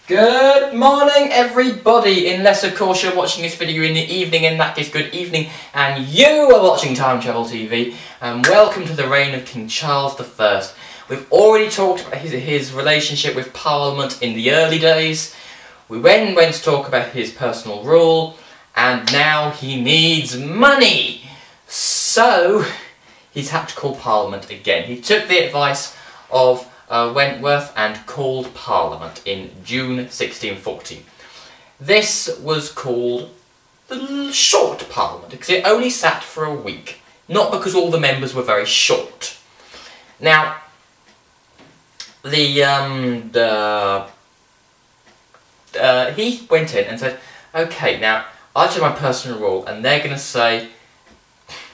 Good morning everybody, unless of course you're watching this video in the evening, in that case good evening, and you are watching Time Travel TV, and welcome to the reign of King Charles I. We've already talked about his relationship with Parliament in the early days. We then went to talk about his personal rule, and now he needs money. So, he's had to call Parliament again. He took the advice of Wentworth and called Parliament in June 1640. This was called the Short Parliament because it only sat for a week, not because all the members were very short. Now, he went in and said, "Okay, now I do my personal rule," and they're going to say,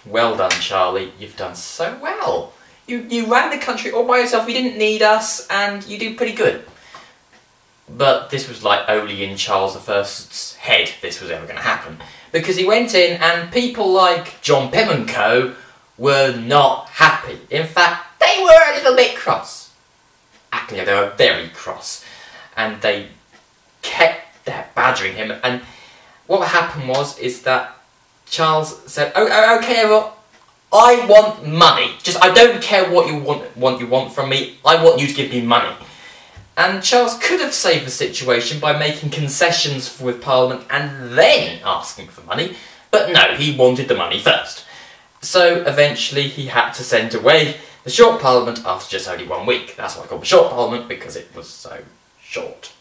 "Well done, Charlie, you've done so well. You ran the country all by yourself, you didn't need us, and you do pretty good." But this was like only in Charles I's head this was ever going to happen. Because he went in and people like John Pym and Co were not happy. In fact, they were a little bit cross. Actually, they were very cross. And they kept badgering him. And what happened is that Charles said, "Oh, okay, everyone, I want money. I don't care what you want from me. I want you to give me money." And Charles could have saved the situation by making concessions with Parliament and then asking for money, but no, he wanted the money first. So eventually he had to send away the Short Parliament after just only 1 week. That's why I called the Short Parliament, because it was so short.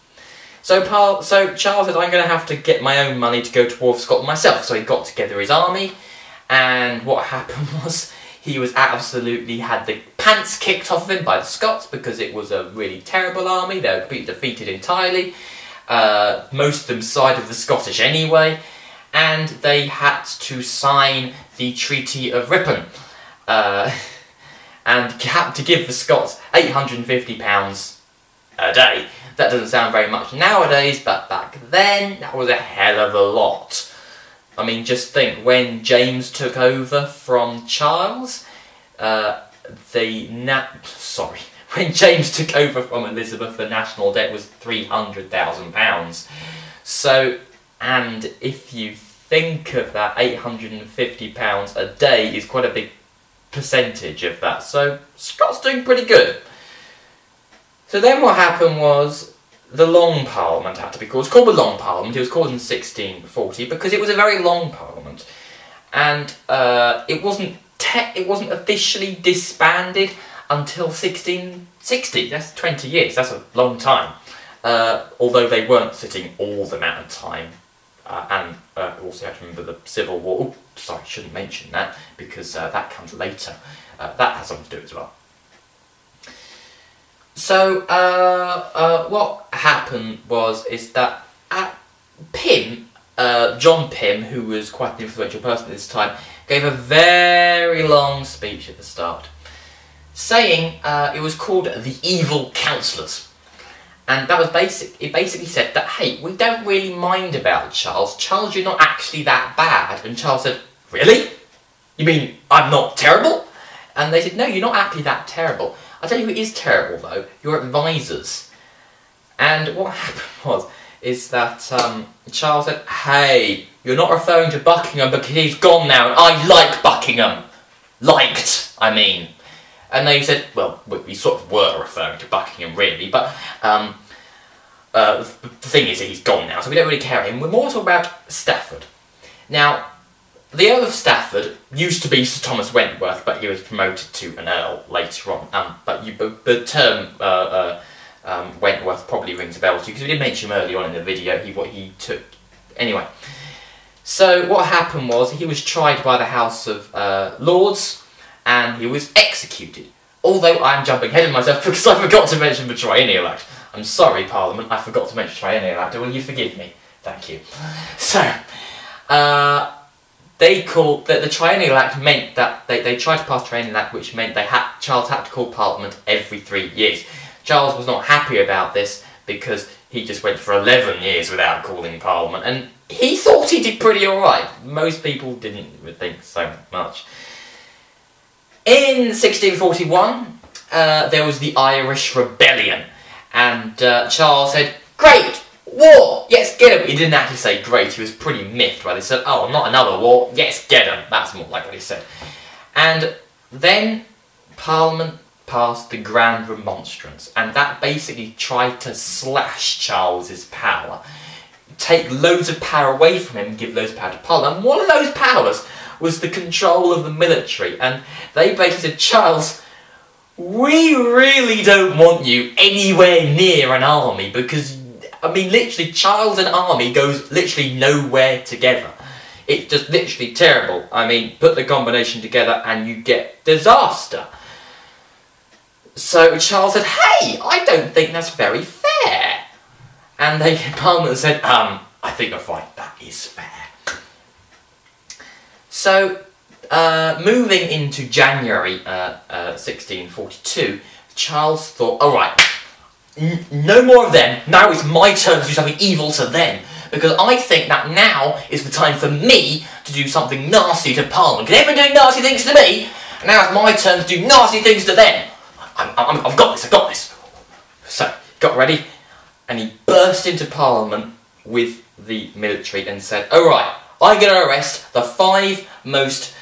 So Charles said, "I'm going to have to get my own money to go to war for Scotland myself." So he got together his army. And what happened was, he was absolutely had the pants kicked off of him by the Scots because it was a really terrible army. They were completely defeated entirely. Most of them sided with the Scottish anyway. And they had to sign the Treaty of Ripon. And had to give the Scots £850 a day. That doesn't sound very much nowadays, but back then, that was a hell of a lot. I mean, just think, when James took over from Charles, when James took over from Elizabeth, the national debt was £300,000. So, and if you think of that, £850 a day is quite a big percentage of that. So, Scott's doing pretty good. So then what happened was, the Long Parliament had to be called. It's called the Long Parliament. It was called in 1640 because it was a very long Parliament, and it wasn't officially disbanded until 1660. That's 20 years. That's a long time. Although they weren't sitting all the amount of time, and also have to remember the Civil War. Oh, sorry, I shouldn't mention that because that comes later. That has something to do as well. So, what happened is that John Pym, who was quite an influential person at this time, gave a very long speech at the start, saying it was called the Evil Counsellors. And that was it basically said that, hey, we don't really mind about Charles. Charles, you're not actually that bad. And Charles said, "Really? You mean I'm not terrible?" And they said, "No, you're not actually that terrible. I'll tell you who is terrible, though, your advisors." And what happened is that Charles said, "Hey, you're not referring to Buckingham because he's gone now, and I like Buckingham. Liked, I mean." And they said, "Well, we sort of were referring to Buckingham, really, but the thing is that he's gone now, so we don't really care about him. We're more talking about Stafford." Now, the Earl of Stafford used to be Sir Thomas Wentworth, but he was promoted to an Earl later on. But the term Wentworth probably rings a bell to you, because we did mention him earlier on in the video, what he took. Anyway, so what happened was, he was tried by the House of Lords, and he was executed. Although I'm jumping ahead of myself because I forgot to mention the Triennial Act. I'm sorry, Parliament, I forgot to mention the Triennial Act. Will you forgive me? Thank you. So, they called the Triennial Act meant that they tried to pass Triennial Act, which meant Charles had to call Parliament every 3 years. Charles was not happy about this because he just went for 11 years without calling Parliament, and he thought he did pretty alright. Most people didn't think so much. In 1641, there was the Irish Rebellion, and Charles said, "Great, war, yes, get him. He didn't actually say great, he was pretty miffed by this. He said, oh, not another war, yes, get him. That's more like what he said. And then Parliament passed the Grand Remonstrance, and that basically tried to slash Charles's power, take loads of power away from him and give loads of power to Parliament. And one of those powers was the control of the military, and they basically said, Charles, we really don't want you anywhere near an army, because, I mean, literally, Charles and army goes literally nowhere together. It's just literally terrible. I mean, put the combination together and you get disaster. So Charles said, hey, I don't think that's very fair. And Parliament said, I think you're right, that is fair. So, moving into January 1642, Charles thought, alright, no more of them, now it's my turn to do something evil to them, because I think that now is the time for me to do something nasty to Parliament, because they've been doing nasty things to me, and now it's my turn to do nasty things to them. I've got this. So, he got ready, and he burst into Parliament with the military and said, alright, I'm going to arrest the 5 most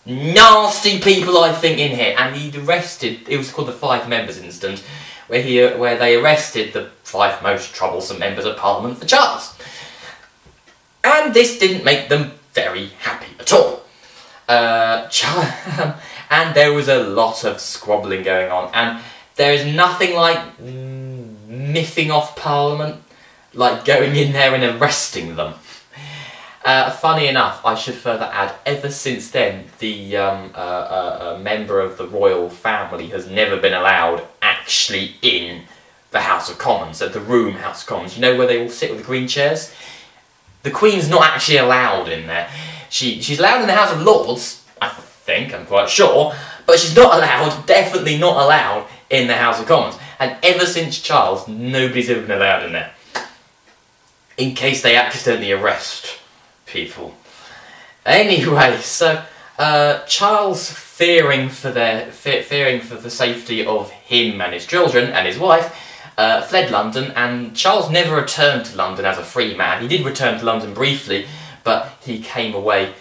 nasty people I think in here. And he arrested, it was called the 5 members incident, where they arrested the 5 most troublesome members of Parliament for Charles. And this didn't make them very happy at all. And there was a lot of squabbling going on, and there is nothing like miffing off Parliament, like going in there and arresting them. Funny enough, I should further add, ever since then, the member of the royal family has never been allowed actually in the House of Commons, at the room House of Commons. You know where they all sit with the green chairs? The Queen's not actually allowed in there. She's allowed in the House of Lords, I think, I'm quite sure, but she's not allowed, definitely not allowed, in the House of Commons. And ever since Charles, nobody's ever been allowed in there. In case they accidentally arrest people. Anyway, so Charles, fearing for the safety of him and his children and his wife, fled London, and Charles never returned to London as a free man. He did return to London briefly, but he came away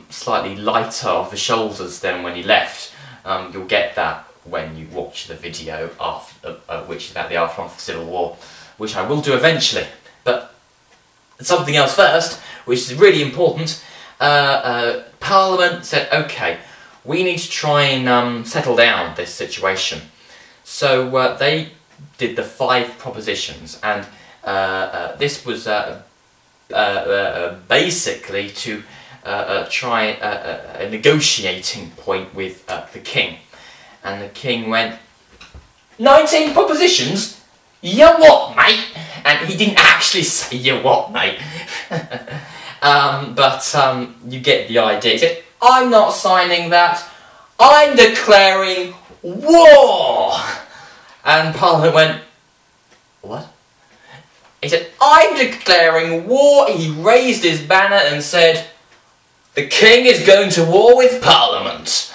slightly lighter of the shoulders than when he left. You'll get that when you watch the video after, which is about the aftermath of the Civil War, which I will do eventually. But something else first, which is really important. Parliament said, okay, we need to try and settle down this situation. So they did the 5 propositions, and this was basically to try a negotiating point with the king. And the king went, 19 propositions? You what, mate? And he didn't actually say, you what, mate? But you get the idea. He said, I'm not signing that. I'm declaring war. And Parliament went, what? He said, I'm declaring war. He raised his banner and said, the king is going to war with Parliament.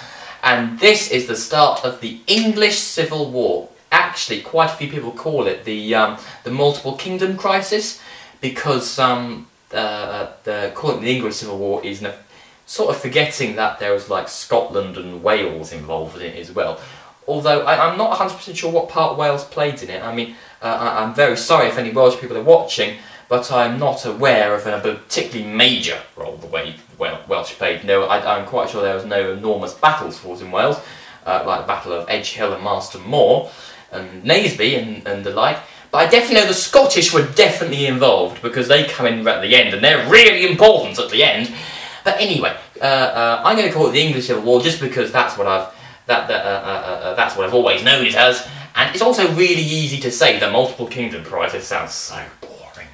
And this is the start of the English Civil War. Actually, quite a few people call it the multiple kingdom crisis, because calling it the English Civil War is sort of forgetting that there was like Scotland and Wales involved in it as well. Although I'm not 100% sure what part Wales played in it. I mean, I'm very sorry if any Welsh people are watching, but I'm not aware of a particularly major role the way Welsh played. No, I'm quite sure there was no enormous battles fought in Wales, like the Battle of Edge Hill and Marston Moor, and Naseby and the like. But I definitely know the Scottish were definitely involved, because they come in at the end, and they're really important at the end. But anyway, I'm going to call it the English Civil War, just because that's what that's what I've always known it as. And it's also really easy to say the multiple kingdom crisis sounds so boring.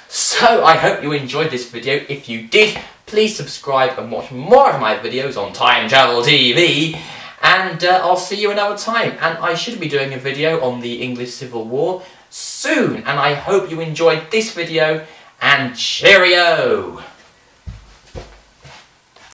So I hope you enjoyed this video. If you did, please subscribe and watch more of my videos on Time Travel TV. And I'll see you another time. And I should be doing a video on the English Civil War soon. And I hope you enjoyed this video. And cheerio!